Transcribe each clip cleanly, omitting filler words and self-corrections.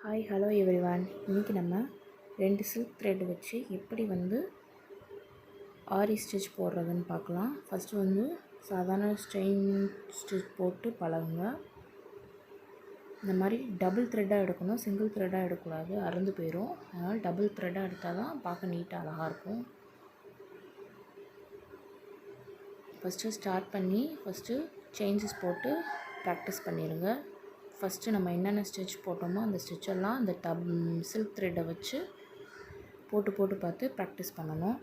Hi hello everyone. இன்றைக்கி நம்ம 2 silk thread வச்சு எப்படி ஆரி ஸ்டிச் போடுறதுன்னு பார்க்கலாம். ஃபஸ்ட்டு சாதாரண ஸ்ட்ரெயின் ஸ்டிச் போட்டு பழகுங்க. இந்த மாதிரி டபுள் த்ரெட்டாக எடுக்கணும், சிங்கிள் த்ரெட்டாக எடுக்கக்கூடாது, அறுந்து போயிடும். அதனால் டபுள் த்ரெட்டாக எடுத்தால் தான் பார்க்க நீட்டாக அழகாக இருக்கும். ஃபஸ்ட்டு ஸ்டார்ட் பண்ணி செயின்ஸஸ் போட்டு ப்ராக்டிஸ் பண்ணிடுங்க. ஃபஸ்ட்டு நம்ம என்னென்ன ஸ்டிச் போட்டோமோ அந்த ஸ்டிச்செல்லாம் அந்த சில்க் த்ரெட்டை வச்சு போட்டு பார்த்து ப்ராக்டிஸ் பண்ணணும்.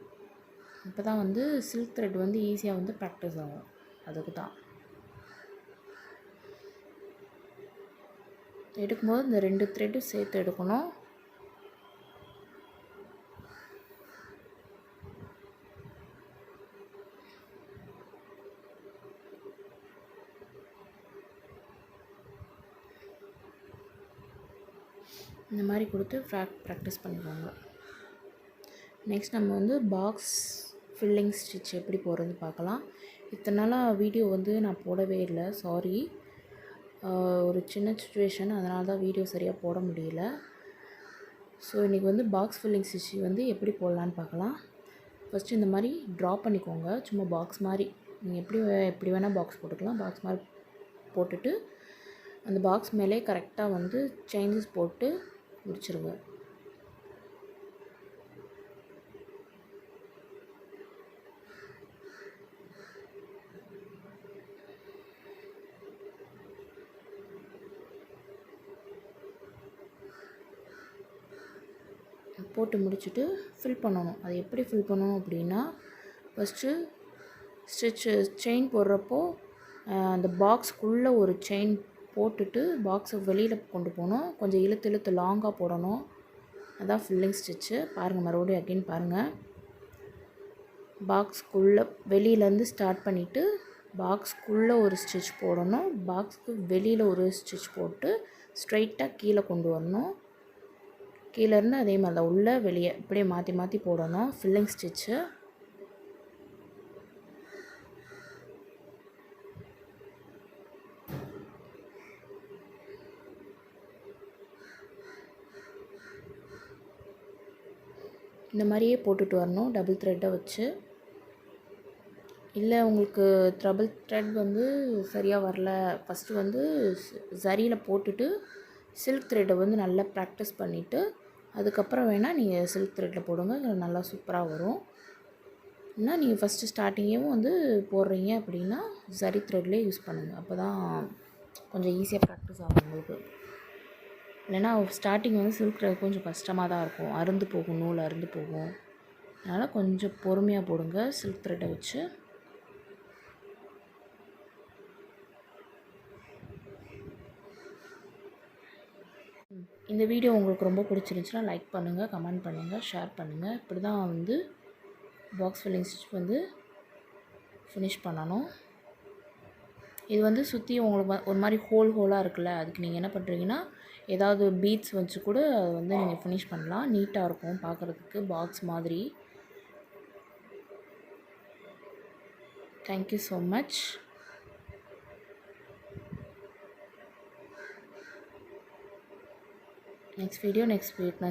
இப்போ தான் சில்க் த்ரெட் ஈஸியாக ப்ராக்டிஸ் ஆகும். அதுக்கு தான் எடுக்கும்போது இந்த 2 த்ரெட்டும் சேர்த்து எடுக்கணும். இந்த மாதிரி கொடுத்து ப்ராக்டிஸ் பண்ணிக்கோங்க. நெக்ஸ்ட் நம்ம பாக்ஸ் ஃபில்லிங் ஸ்டிச் எப்படி போடுறது பார்க்கலாம். இத்தனை நாளாக வீடியோ நான் போடவே இல்லை, சாரி. ஒரு சின்ன சுச்சுவேஷன், அதனால தான் வீடியோ சரியாக போட முடியல. ஸோ இன்றைக்கி பாக்ஸ் ஃபில்லிங் ஸ்டிச் எப்படி போடலான்னு பார்க்கலாம். ஃபஸ்ட்டு இந்த மாதிரி ட்ரா பண்ணிக்கோங்க. சும்மா பாக்ஸ் மாதிரி நீங்கள் எப்படி வேணால் பாக்ஸ் போட்டுக்கலாம். பாக்ஸ் மாதிரி போட்டுட்டு அந்த பாக்ஸ் மேலே கரெக்டாக செயின்ஸஸ் போட்டு முடிச்சிருங்க. போட்டு முடிச்சுட்டு ஃபில் பண்ணணும். அது எப்படி ஃபில் பண்ணணும் அப்படின்னா, ஃபஸ்ட்டு செயின் போடுறப்போ அந்த பாக்ஸ்க்குள்ளே ஒரு செயின் போட்டுட்டு பாக்ஸை வெளியில் கொண்டு போகணும். கொஞ்சம் இழுத்து லாங்காக போடணும். அதான் ஃபில்லிங் ஸ்டிச்சு. பாருங்கள், மறுபடியும் அகெயின் பாருங்கள். பாக்ஸ்க்குள்ளே வெளியிலேருந்து ஸ்டார்ட் பண்ணிவிட்டு பாக்ஸ்க்குள்ளே ஒரு ஸ்டிச் போடணும். பாக்ஸுக்கு வெளியில் ஒரு ஸ்டிச் போட்டு ஸ்ட்ரைட்டாக கீழே கொண்டு வரணும். கீழேருந்து அதே மாதிரி தான் உள்ளே வெளியே இப்படியே மாற்றி போடணும் ஃபில்லிங் ஸ்டிச்சு. இந்த மாதிரியே போட்டுட்டு வரணும் டபுள் த்ரெட்டை வச்சு. இல்லை உங்களுக்கு ட்ரபிள் த்ரெட் சரியாக வரல, ஃபஸ்ட்டு சரியில் போட்டுட்டு சில்க் த்ரெட்டை நல்லா ப்ராக்டிஸ் பண்ணிவிட்டு அதுக்கப்புறம் வேணால் நீங்கள் சில்க் த்ரெட்டில் போடுங்க, நல்லா சூப்பராக வரும். ஏன்னா நீங்கள் ஃபஸ்ட்டு ஸ்டார்டிங்கும் போடுறீங்க அப்படின்னா சரி த்ரெட்லேயே யூஸ் பண்ணுங்கள். அப்போ தான் கொஞ்சம் ஈஸியாக ப்ராக்டிஸ் ஆகும் உங்களுக்கு. இல்லைனா ஸ்டார்டிங் சில்க் த்ரெட் கொஞ்சம் கஷ்டமாக தான் இருக்கும், அறுந்து போகும், நூல் அறுந்து போகும். அதனால் கொஞ்சம் பொறுமையாக போடுங்க சில்க் த்ரெட்டை வச்சு. இந்த வீடியோ உங்களுக்கு ரொம்ப பிடிச்சிருந்துச்சுன்னா லைக் பண்ணுங்கள், கமெண்ட் பண்ணுங்கள், ஷேர் பண்ணுங்கள். இப்படி தான் பாக்ஸ் ஃபில்லிங் ஸ்டிச் ஃபினிஷ் பண்ணணும். இது சுற்றி உங்களுக்கு ஒரு மாதிரி ஹோலாக இருக்குல்ல, அதுக்கு நீங்கள் என்ன பண்ணுறீங்கன்னா ஏதாவது பீட்ஸ் வச்சு கூட அதை நீங்கள் ஃபினிஷ் பண்ணலாம். நீட்டாக இருக்கும் பார்க்குறதுக்கு பாக்ஸ் மாதிரி. Thank you so much. Next video next week